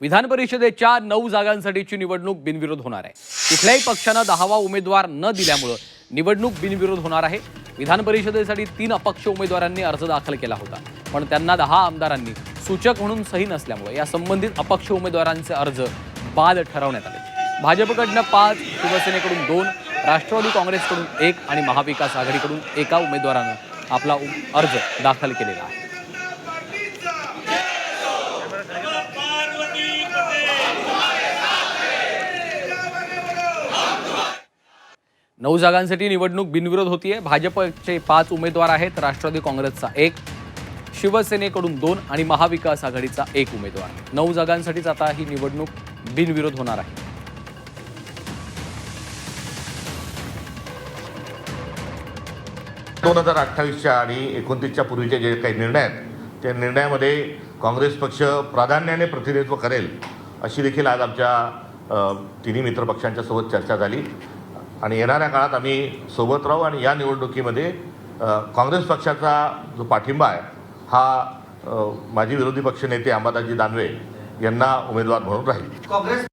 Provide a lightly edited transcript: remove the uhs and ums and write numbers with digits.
विधान परिषदेच्या 9 जागांसाठीची निवडणूक बिनविरोध होणार आहे। कुठल्याही पक्षानं 10वा उमेदवार न दिल्यामुळे निवडणूक बिनविरोध होणार आहे। विधान परिषदेसाठी 3 अपक्ष उमेदवारांनी अर्ज दाखल केला होता, पण त्यांना 10 आमदारांनी सूचक म्हणून सही नसल्यामुळे या संबंधित अपक्ष उमेदवारांचे अर्ज बाद ठरवण्यात आले। भाजपकडून 5, शिवसेनेकडून 2, राष्ट्रवादी काँग्रेसकडून 1 आणि महाविकास आघाडीकडून एका उमेदवारानं आपला अर्ज दाखल केलेला आहे। नऊ जागांसाठी निवडणूक बिनविरोध होतीये। भाजपचे 5 उमेदवार आहेत, राष्ट्रवादी काँग्रेसचा 1, शिवसेनेकडून 2 आणि महाविकास आघाडीचा 1 उमेदवार। 9 जागांसाठीच आता ही निवडणूक बिनविरोध होणार आहे। दोन 2028च्या आणि 29च्या पूर्वीचे जे काही निर्णय आहेत त्या निर्णयामध्ये काँग्रेस पक्ष प्राधान्याने प्रतिनिधित्व करेल अशी देखील आज आमच्या तिन्ही मित्रपक्षांच्या सोबत चर्चा झाली आणि येणाऱ्या काळात आम्ही सोबत राहू आणि या निवडणुकीमध्ये काँग्रेस पक्षाचा जो पाठिंबा आहे हा माजी विरोधी पक्षनेते अंबादासजी दानवे यांना उमेदवार म्हणून राहील।